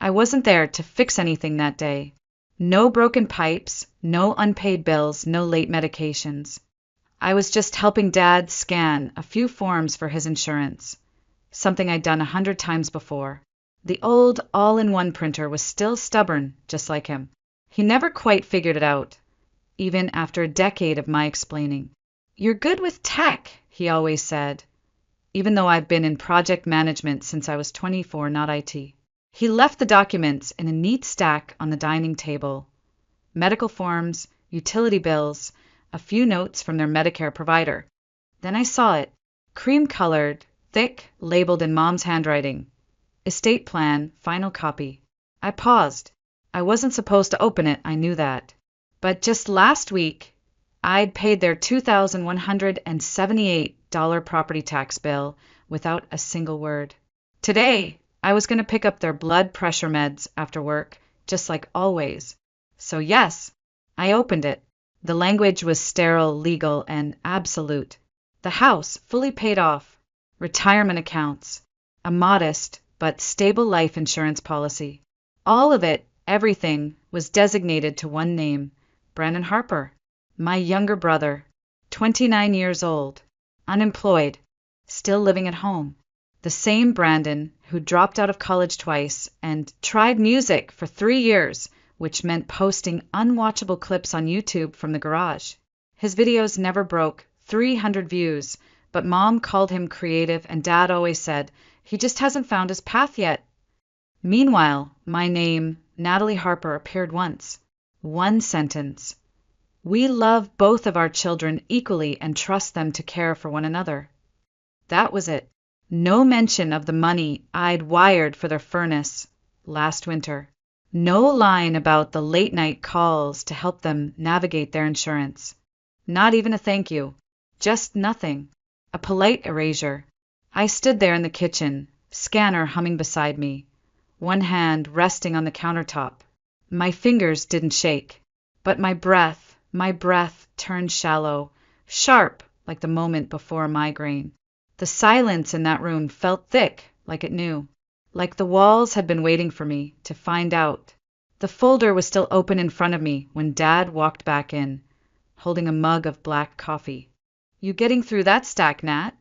I wasn't there to fix anything that day. No broken pipes, no unpaid bills, no late medications. I was just helping Dad scan a few forms for his insurance, something I'd done 100 times before. The old all-in-one printer was still stubborn, just like him. He never quite figured it out, even after a decade of my explaining. "You're good with tech," he always said, even though I've been in project management since I was 24, not IT. He left the documents in a neat stack on the dining table. Medical forms, utility bills, a few notes from their Medicare provider. Then I saw it, cream-colored, thick, labeled in Mom's handwriting. Estate plan, final copy. I paused. I wasn't supposed to open it, I knew that. But just last week, I'd paid their $2,178 property tax bill without a single word. Today, I was going to pick up their blood pressure meds after work, just like always. So yes, I opened it. The language was sterile, legal, and absolute. The house, fully paid off. Retirement accounts. A modest but stable life insurance policy. All of it, everything, was designated to one name, Brandon Harper. My younger brother, 29 years old, unemployed, still living at home. The same Brandon who dropped out of college twice and tried music for 3 years, which meant posting unwatchable clips on YouTube from the garage. His videos never broke 300 views, but Mom called him creative and Dad always said, he just hasn't found his path yet. Meanwhile, my name, Natalie Harper, appeared once. One sentence. We love both of our children equally and trust them to care for one another. That was it. No mention of the money I'd wired for their furnace last winter. No line about the late-night calls to help them navigate their insurance. Not even a thank you. Just nothing. A polite erasure. I stood there in the kitchen, scanner humming beside me, one hand resting on the countertop. My fingers didn't shake, but my breath turned shallow, sharp like the moment before a migraine. The silence in that room felt thick, like it knew, like the walls had been waiting for me to find out. The folder was still open in front of me when Dad walked back in, holding a mug of black coffee. You getting through that stack, Nat?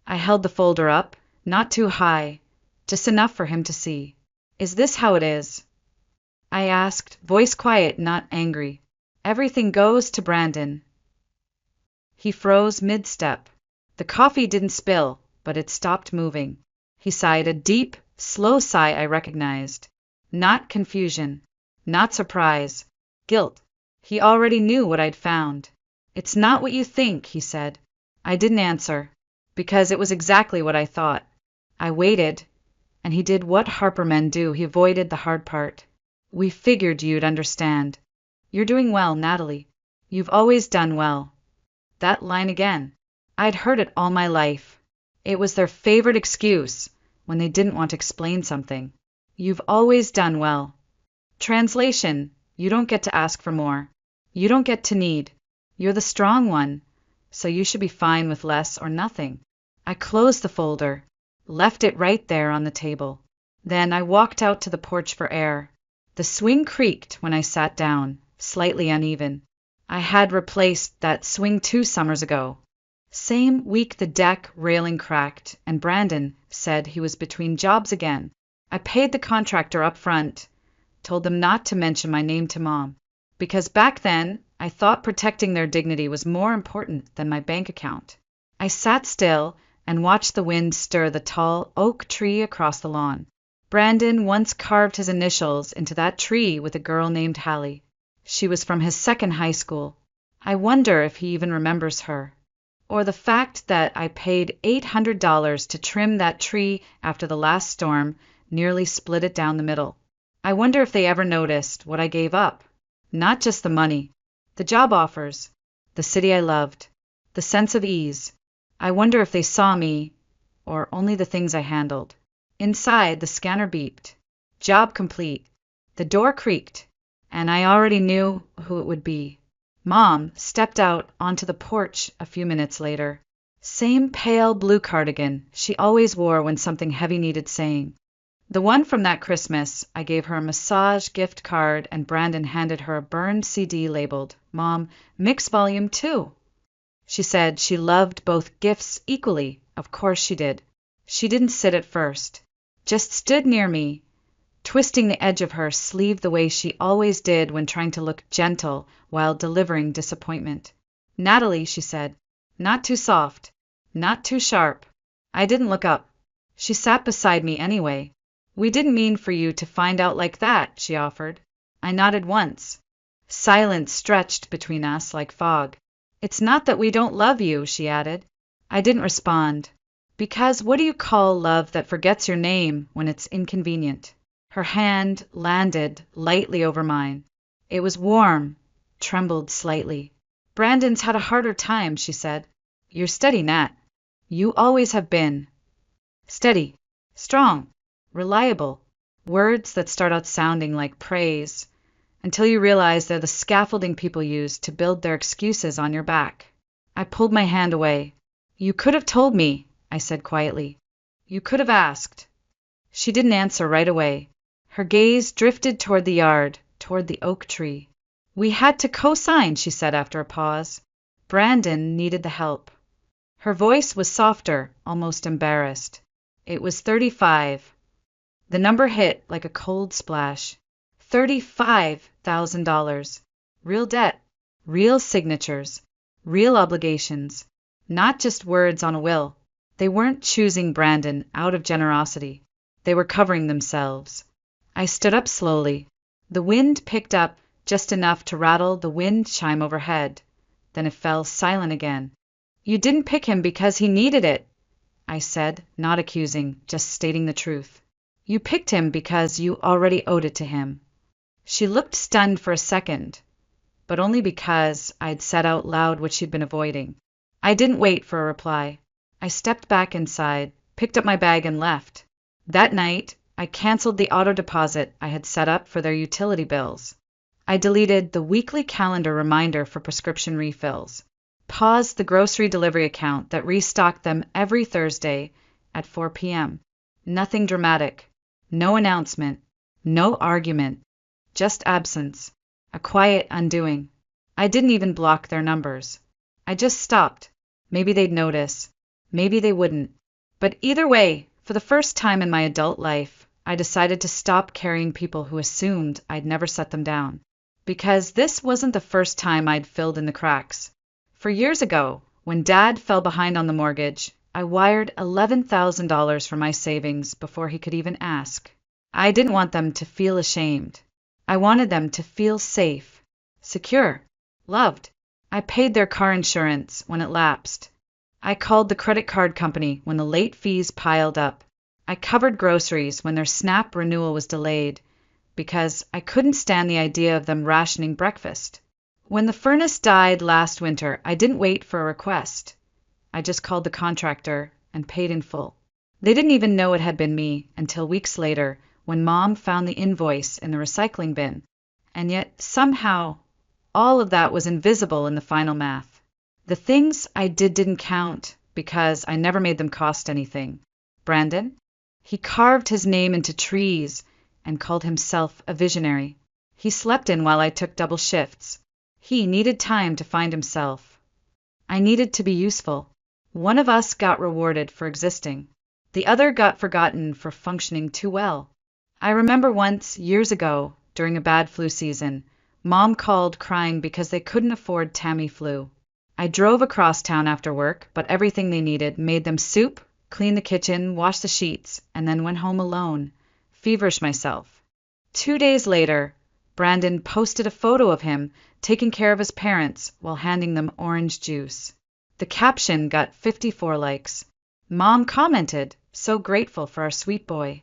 I held the folder up, not too high, just enough for him to see. Is this how it is? I asked, voice quiet, not angry. Everything goes to Brandon. He froze mid-step. The coffee didn't spill, but it stopped moving. He sighed, a deep, slow sigh I recognized. Not confusion, not surprise, guilt. He already knew what I'd found. It's not what you think, he said. I didn't answer, because it was exactly what I thought. I waited, and he did what Harper men do. He avoided the hard part. We figured you'd understand. You're doing well, Natalie. You've always done well. That line again. I'd heard it all my life. It was their favorite excuse when they didn't want to explain something. You've always done well. Translation, you don't get to ask for more. You don't get to need. You're the strong one, so you should be fine with less or nothing. I closed the folder, left it right there on the table. Then I walked out to the porch for air. The swing creaked when I sat down, slightly uneven. I had replaced that swing 2 summers ago. Same week the deck railing cracked, and Brandon said he was between jobs again. I paid the contractor up front, told them not to mention my name to Mom, because back then I thought protecting their dignity was more important than my bank account. I sat still and watched the wind stir the tall oak tree across the lawn. Brandon once carved his initials into that tree with a girl named Hallie. She was from his second high school. I wonder if he even remembers her. Or the fact that I paid $800 to trim that tree after the last storm nearly split it down the middle. I wonder if they ever noticed what I gave up. Not just the money, the job offers, the city I loved, the sense of ease. I wonder if they saw me, or only the things I handled. Inside, the scanner beeped. Job complete. The door creaked, and I already knew who it would be. Mom stepped out onto the porch a few minutes later. Same pale blue cardigan she always wore when something heavy needed saying. The one from that Christmas. I gave her a massage gift card, and Brandon handed her a burned CD labeled, "Mom, mix volume 2." She said she loved both gifts equally. Of course she did. She didn't sit at first, just stood near me, twisting the edge of her sleeve the way she always did when trying to look gentle while delivering disappointment. "Natalie," she said, "not too soft, not too sharp." I didn't look up. She sat beside me anyway. "We didn't mean for you to find out like that," she offered. I nodded once. Silence stretched between us like fog. "It's not that we don't love you," she added. I didn't respond. Because what do you call love that forgets your name when it's inconvenient? Her hand landed lightly over mine. It was warm, trembled slightly. "Brandon's had a harder time," she said. "You're steady, Nat. You always have been. Steady, strong, reliable." Words that start out sounding like praise, until you realize they're the scaffolding people use to build their excuses on your back. I pulled my hand away. "You could have told me," I said quietly. "You could have asked." She didn't answer right away. Her gaze drifted toward the yard, toward the oak tree. "We had to co-sign," she said after a pause. "Brandon needed the help." Her voice was softer, almost embarrassed. It was 35. The number hit like a cold splash. $35,000. Real debt, real signatures, real obligations. Not just words on a will. They weren't choosing Brandon out of generosity. They were covering themselves. I stood up slowly. The wind picked up just enough to rattle the wind chime overhead. Then it fell silent again. "You didn't pick him because he needed it," I said, not accusing, just stating the truth. "You picked him because you already owed it to him." She looked stunned for a second, but only because I'd said out loud what she'd been avoiding. I didn't wait for a reply. I stepped back inside, picked up my bag, and left. That night, I canceled the auto deposit I had set up for their utility bills. I deleted the weekly calendar reminder for prescription refills, paused the grocery delivery account that restocked them every Thursday at 4 p.m. Nothing dramatic, no announcement, no argument, just absence, a quiet undoing. I didn't even block their numbers. I just stopped. Maybe they'd notice. Maybe they wouldn't. But either way, for the first time in my adult life, I decided to stop carrying people who assumed I'd never set them down. Because this wasn't the first time I'd filled in the cracks. For years ago, when Dad fell behind on the mortgage, I wired $11,000 from my savings before he could even ask. I didn't want them to feel ashamed. I wanted them to feel safe, secure, loved. I paid their car insurance when it lapsed. I called the credit card company when the late fees piled up. I covered groceries when their SNAP renewal was delayed, because I couldn't stand the idea of them rationing breakfast. When the furnace died last winter, I didn't wait for a request. I just called the contractor and paid in full. They didn't even know it had been me until weeks later, when Mom found the invoice in the recycling bin. And yet, somehow, all of that was invisible in the final math. The things I did didn't count because I never made them cost anything. Brandon? He carved his name into trees and called himself a visionary. He slept in while I took double shifts. He needed time to find himself. I needed to be useful. One of us got rewarded for existing. The other got forgotten for functioning too well. I remember once, years ago, during a bad flu season, Mom called crying because they couldn't afford Tamiflu. I drove across town after work, but everything they needed made them soup, cleaned the kitchen, washed the sheets, and then went home alone, feverish myself. 2 days later, Brandon posted a photo of him taking care of his parents while handing them orange juice. The caption got 54 likes. Mom commented, "So grateful for our sweet boy."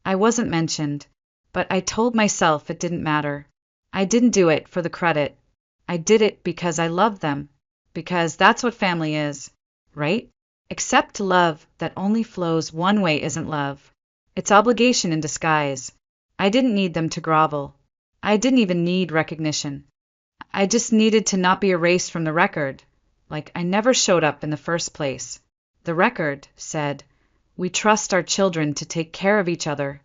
I wasn't mentioned, but I told myself it didn't matter. I didn't do it for the credit. I did it because I loved them. Because that's what family is, right? Except love that only flows one way isn't love. It's obligation in disguise. I didn't need them to grovel. I didn't even need recognition. I just needed to not be erased from the record, like I never showed up in the first place. The record said, "We trust our children to take care of each other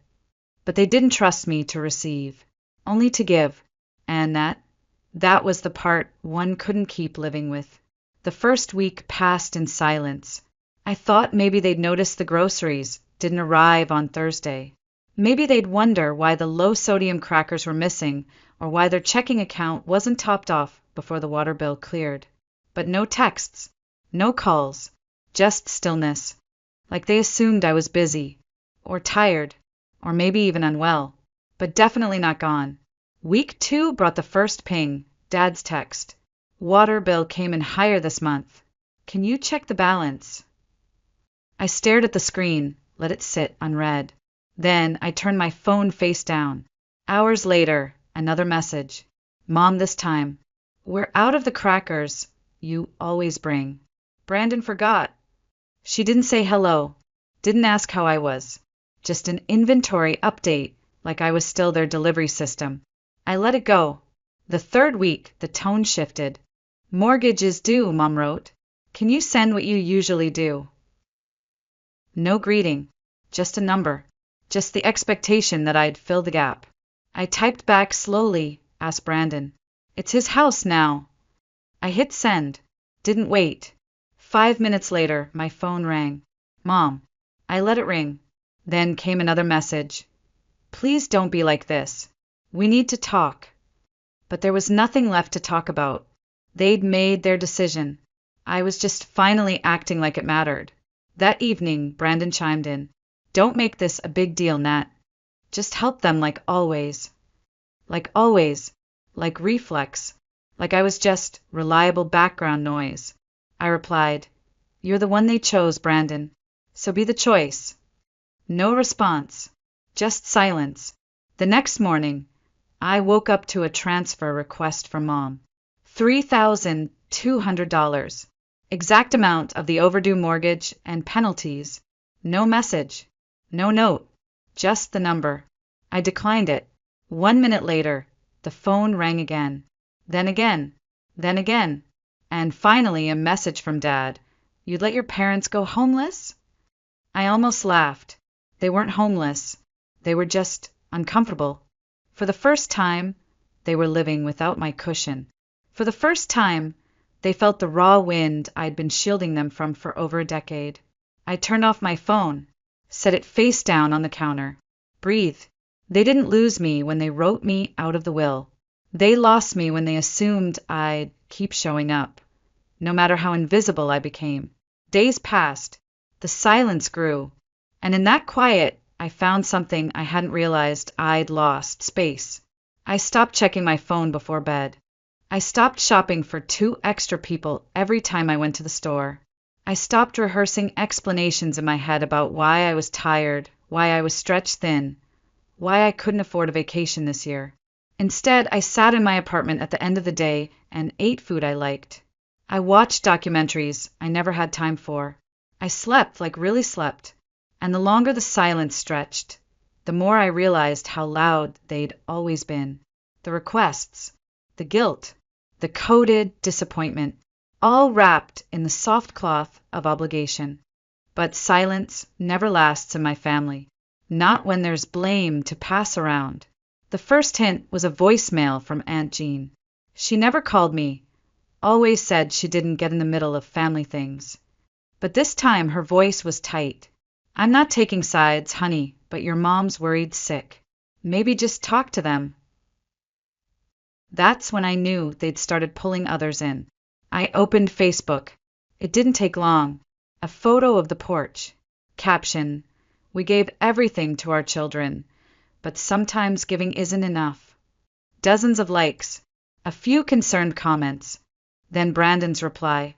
But they didn't trust me to receive, only to give. And that was the part one couldn't keep living with. The first week passed in silence. I thought maybe they'd notice the groceries didn't arrive on Thursday. Maybe they'd wonder why the low-sodium crackers were missing or why their checking account wasn't topped off before the water bill cleared. But no texts, no calls, just stillness. Like they assumed I was busy, or tired, or maybe even unwell, but definitely not gone. Week 2 brought the first ping, Dad's text. Water bill came in higher this month. Can you check the balance? I stared at the screen, let it sit unread. Then I turned my phone face down. Hours later, another message. Mom this time. We're out of the crackers you always bring. Brandon forgot. She didn't say hello, didn't ask how I was. Just an inventory update, like I was still their delivery system. I let it go. The third week, the tone shifted. Mortgage is due, Mom wrote. Can you send what you usually do? No greeting, just a number, just the expectation that I'd fill the gap. I typed back slowly, asked Brandon. It's his house now. I hit send, didn't wait. 5 minutes later, my phone rang. Mom. I let it ring. Then came another message. Please don't be like this. We need to talk. But there was nothing left to talk about. They'd made their decision. I was just finally acting like it mattered. That evening, Brandon chimed in. Don't make this a big deal, Nat. Just help them like always. Like always. Like reflex. Like I was just reliable background noise. I replied, You're the one they chose, Brandon. So be the choice. No response. Just silence. The next morning, I woke up to a transfer request from Mom. $3,200. Exact amount of the overdue mortgage and penalties. No message. No note. Just the number. I declined it. 1 minute later, the phone rang again. Then again. Then again. And finally a message from Dad. You'd let your parents go homeless? I almost laughed. They weren't homeless. They were just uncomfortable. For the first time, they were living without my cushion. For the first time, they felt the raw wind I'd been shielding them from for over a decade. I turned off my phone, set it face down on the counter. Breathe. They didn't lose me when they wrote me out of the will. They lost me when they assumed I'd keep showing up, no matter how invisible I became. Days passed. The silence grew. And in that quiet, I found something I hadn't realized I'd lost: space. I stopped checking my phone before bed. I stopped shopping for 2 extra people every time I went to the store. I stopped rehearsing explanations in my head about why I was tired, why I was stretched thin, why I couldn't afford a vacation this year. Instead, I sat in my apartment at the end of the day and ate food I liked. I watched documentaries I never had time for. I slept, like really slept. And the longer the silence stretched, the more I realized how loud they'd always been. The requests, the guilt, the coded disappointment, all wrapped in the soft cloth of obligation. But silence never lasts in my family, not when there's blame to pass around. The first hint was a voicemail from Aunt Jean. She never called me, always said she didn't get in the middle of family things. But this time her voice was tight. I'm not taking sides, honey, but your mom's worried sick. Maybe just talk to them. That's when I knew they'd started pulling others in. I opened Facebook. It didn't take long. A photo of the porch. Caption, we gave everything to our children, but sometimes giving isn't enough. Dozens of likes. A few concerned comments. Then Brandon's reply.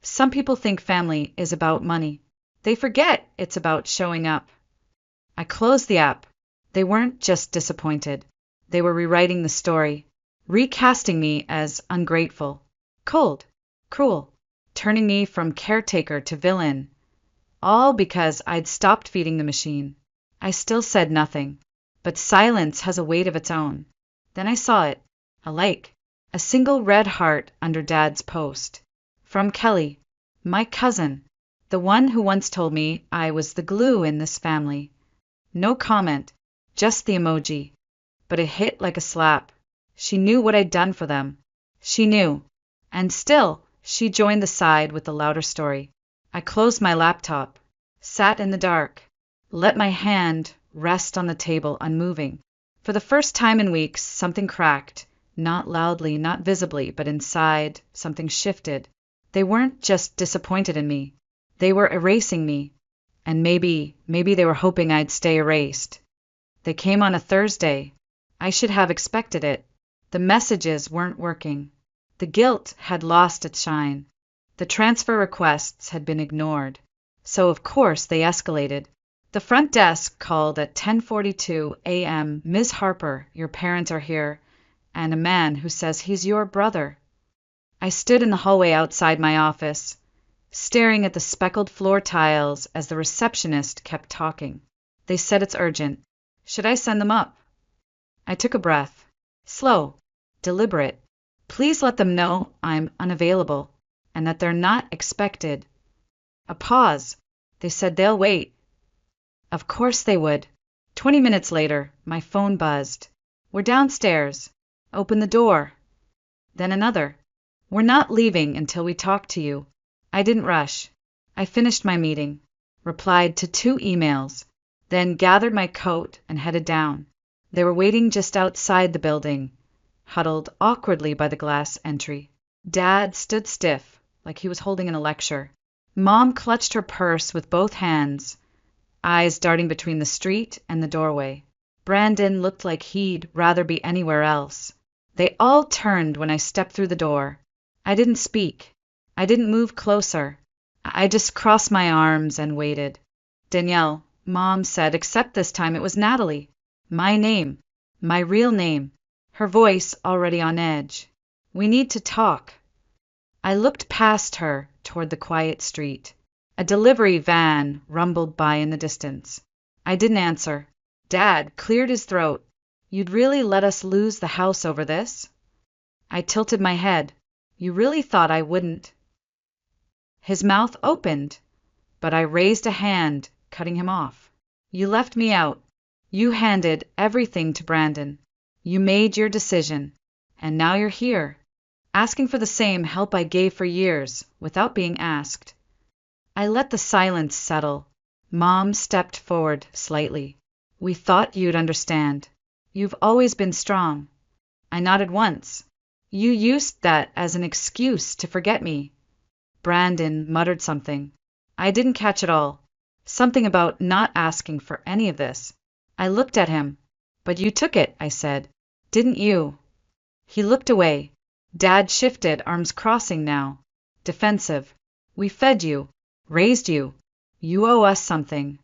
Some people think family is about money. They forget it's about showing up. I closed the app. They weren't just disappointed. They were rewriting the story, recasting me as ungrateful, cold, cruel, turning me from caretaker to villain, all because I'd stopped feeding the machine. I still said nothing, but silence has a weight of its own. Then I saw it, a like, a single red heart under Dad's post. From Kelly, my cousin, the one who once told me I was the glue in this family. No comment, just the emoji. But it hit like a slap. She knew what I'd done for them. She knew. And still, she joined the side with the louder story. I closed my laptop, sat in the dark, let my hand rest on the table unmoving. For the first time in weeks, something cracked. Not loudly, not visibly, but inside, something shifted. They weren't just disappointed in me. They were erasing me. And maybe they were hoping I'd stay erased. They came on a Thursday. I should have expected it. The messages weren't working. The guilt had lost its shine. The transfer requests had been ignored. So of course they escalated. The front desk called at 10:42 a.m. Ms. Harper, your parents are here, and a man who says he's your brother. I stood in the hallway outside my office, staring at the speckled floor tiles as the receptionist kept talking. They said it's urgent. Should I send them up? I took a breath. Slow, deliberate. Please let them know I'm unavailable and that they're not expected. A pause. They said they'll wait. Of course they would. 20 minutes later, my phone buzzed. We're downstairs. Open the door. Then another. We're not leaving until we talk to you. I didn't rush. I finished my meeting, replied to 2 emails, then gathered my coat and headed down. They were waiting just outside the building, huddled awkwardly by the glass entry. Dad stood stiff, like he was holding in a lecture. Mom clutched her purse with both hands, eyes darting between the street and the doorway. Brandon looked like he'd rather be anywhere else. They all turned when I stepped through the door. I didn't speak. I didn't move closer. I just crossed my arms and waited. Danielle, Mom said, except this time it was Natalie. My name. My real name. Her voice already on edge. We need to talk. I looked past her toward the quiet street. A delivery van rumbled by in the distance. I didn't answer. Dad cleared his throat. You'd really let us lose the house over this? I tilted my head. You really thought I wouldn't? His mouth opened, but I raised a hand, cutting him off. You left me out. You handed everything to Brandon. You made your decision, and now you're here, asking for the same help I gave for years, without being asked. I let the silence settle. Mom stepped forward slightly. We thought you'd understand. You've always been strong. I nodded once. You used that as an excuse to forget me. Brandon muttered something. I didn't catch it all. Something about not asking for any of this. I looked at him. But you took it, I said. Didn't you? He looked away. Dad shifted, arms crossing now. Defensive. We fed you, raised you. You owe us something.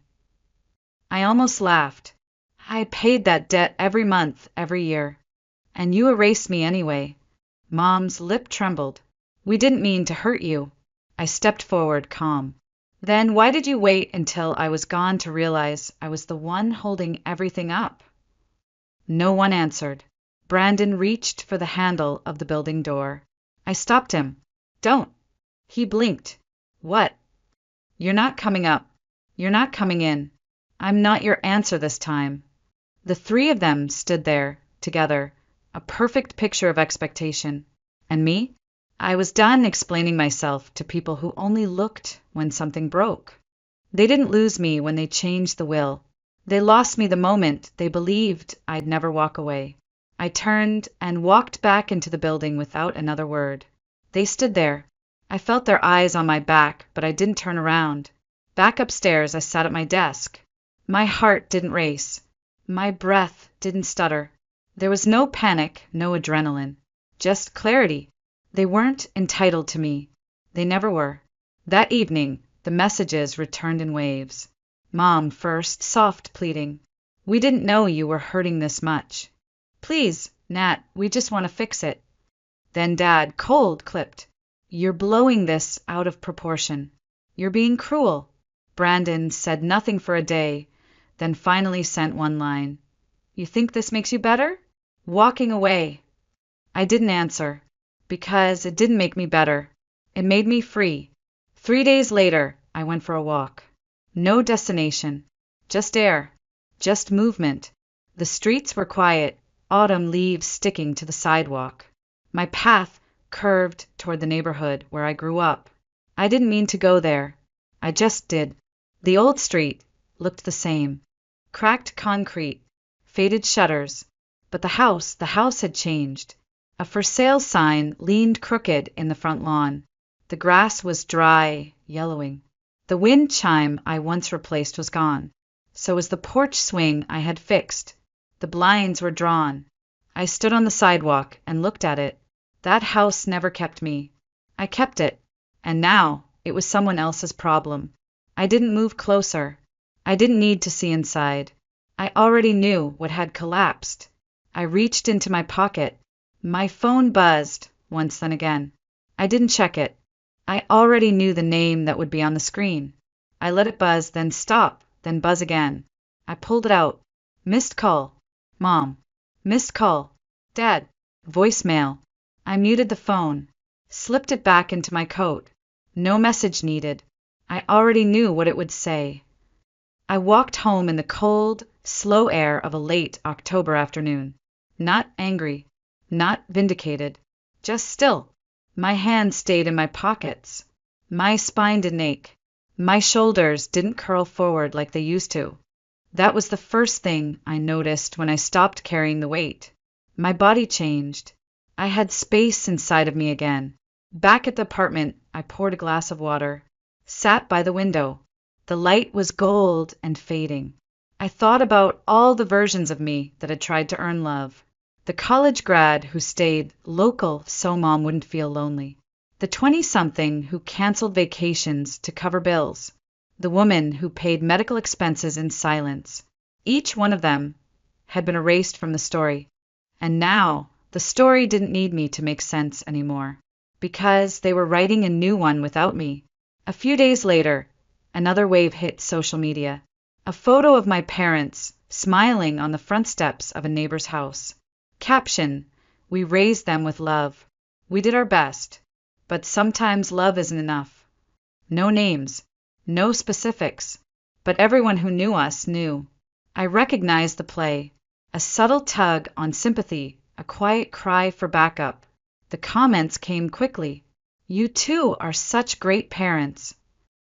I almost laughed. I paid that debt every month, every year. And you erased me anyway. Mom's lip trembled. We didn't mean to hurt you. I stepped forward, calm. Then why did you wait until I was gone to realize I was the one holding everything up? No one answered. Brandon reached for the handle of the building door. I stopped him. Don't. He blinked. What? You're not coming up. You're not coming in. I'm not your answer this time. The 3 of them stood there, together, a perfect picture of expectation. And me? I was done explaining myself to people who only looked when something broke. They didn't lose me when they changed the will. They lost me the moment they believed I'd never walk away. I turned and walked back into the building without another word. They stood there. I felt their eyes on my back, but I didn't turn around. Back upstairs, I sat at my desk. My heart didn't race. My breath didn't stutter. There was no panic, no adrenaline. Just clarity. They weren't entitled to me. They never were. That evening, the messages returned in waves. Mom first, soft pleading. We didn't know you were hurting this much. Please, Nat, we just want to fix it. Then Dad, cold, clipped. You're blowing this out of proportion. You're being cruel. Brandon said nothing for a day, then finally sent one line. You think this makes you better? Walking away. I didn't answer, because it didn't make me better. It made me free. 3 days later, I went for a walk. No destination, just air, just movement. The streets were quiet, autumn leaves sticking to the sidewalk. My path curved toward the neighborhood where I grew up. I didn't mean to go there. I just did. The old street looked the same. Cracked concrete, faded shutters. But the house had changed. A for sale sign leaned crooked in the front lawn. The grass was dry, yellowing. The wind chime I once replaced was gone. So was the porch swing I had fixed. The blinds were drawn. I stood on the sidewalk and looked at it. That house never kept me. I kept it. And now it was someone else's problem. I didn't move closer. I didn't need to see inside. I already knew what had collapsed. I reached into my pocket. My phone buzzed once then again. I didn't check it. I already knew the name that would be on the screen. I let it buzz, then stop, then buzz again. I pulled it out. Missed call. Mom. Missed call. Dad. Voicemail. I muted the phone. Slipped it back into my coat. No message needed. I already knew what it would say. I walked home in the cold, slow air of a late October afternoon. Not angry. Not vindicated. Just still. My hands stayed in my pockets. My spine didn't ache. My shoulders didn't curl forward like they used to. That was the first thing I noticed when I stopped carrying the weight. My body changed. I had space inside of me again. Back at the apartment, I poured a glass of water. Sat by the window. The light was gold and fading. I thought about all the versions of me that had tried to earn love. The college grad who stayed local so mom wouldn't feel lonely. The 20-something who canceled vacations to cover bills. The woman who paid medical expenses in silence. Each one of them had been erased from the story. And now the story didn't need me to make sense anymore. Because they were writing a new one without me. A few days later, another wave hit social media. A photo of my parents smiling on the front steps of a neighbor's house. Caption: we raised them with love. We did our best. But sometimes love isn't enough. No names. No specifics. But everyone who knew us knew. I recognized the play. A subtle tug on sympathy, a quiet cry for backup. The comments came quickly. You two are such great parents.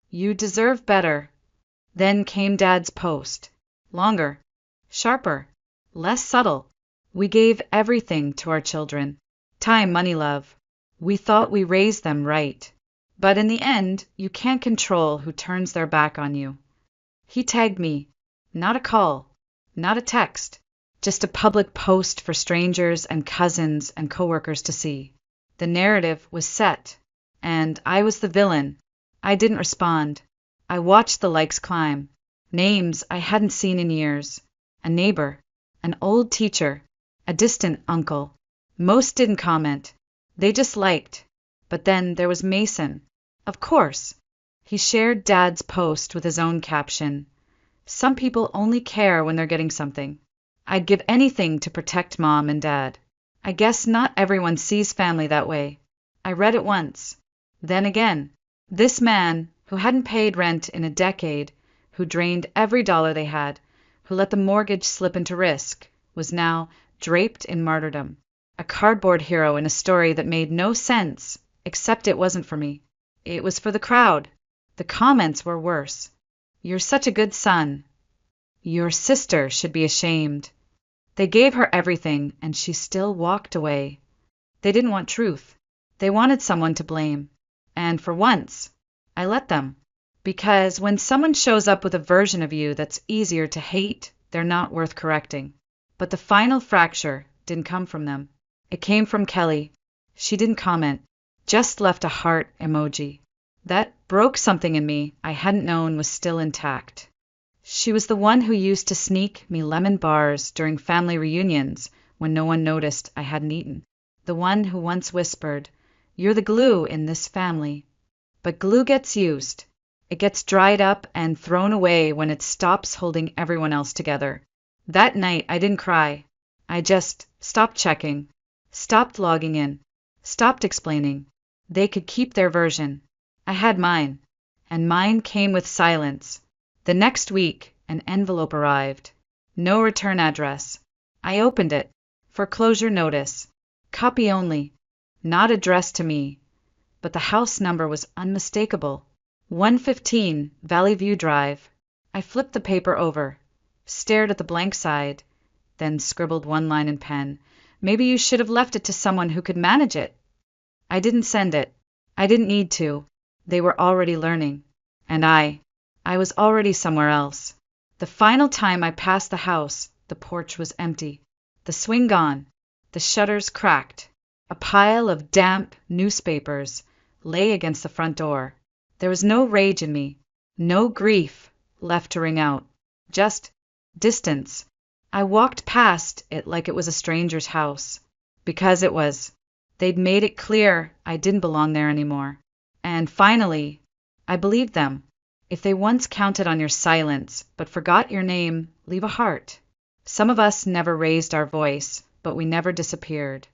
You deserve better. Then came Dad's post. Longer. Sharper. Less subtle. We gave everything to our children. Time, money, love. We thought we raised them right. But in the end, you can't control who turns their back on you. He tagged me. Not a call. Not a text. Just a public post for strangers and cousins and coworkers to see. The narrative was set. And I was the villain. I didn't respond. I watched the likes climb. Names I hadn't seen in years. A neighbor. An old teacher. A distant uncle. Most didn't comment. They just liked. But then there was Mason. Of course. He shared Dad's post with his own caption. Some people only care when they're getting something. I'd give anything to protect Mom and Dad. I guess not everyone sees family that way. I read it once. Then again. This man, who hadn't paid rent in a decade, who drained every dollar they had, who let the mortgage slip into risk, was now draped in martyrdom. A cardboard hero in a story that made no sense, except it wasn't for me. It was for the crowd. The comments were worse. You're such a good son. Your sister should be ashamed. They gave her everything, and she still walked away. They didn't want truth. They wanted someone to blame. And for once, I let them. Because when someone shows up with a version of you that's easier to hate, they're not worth correcting. But the final fracture didn't come from them. It came from Kelly. She didn't comment, just left a heart emoji. That broke something in me I hadn't known was still intact. She was the one who used to sneak me lemon bars during family reunions when no one noticed I hadn't eaten. The one who once whispered, "You're the glue in this family." But glue gets used. It gets dried up and thrown away when it stops holding everyone else together. That night I didn't cry. I just stopped checking, stopped logging in, stopped explaining. They could keep their version. I had mine, and mine came with silence. The next week, an envelope arrived. No return address. I opened it. Foreclosure notice. Copy only. Not addressed to me. But the house number was unmistakable. 115 Valley View Drive. I flipped the paper over, stared at the blank side, then scribbled one line in pen. Maybe you should have left it to someone who could manage it. I didn't send it. I didn't need to. They were already learning. And I was already somewhere else. The final time I passed the house, the porch was empty. The swing gone. The shutters cracked. A pile of damp newspapers lay against the front door. There was no rage in me, no grief left to ring out. Just distance. I walked past it like it was a stranger's house. Because it was. They'd made it clear I didn't belong there anymore. And finally, I believed them. If they once counted on your silence, but forgot your name, leave a heart. Some of us never raised our voice, but we never disappeared.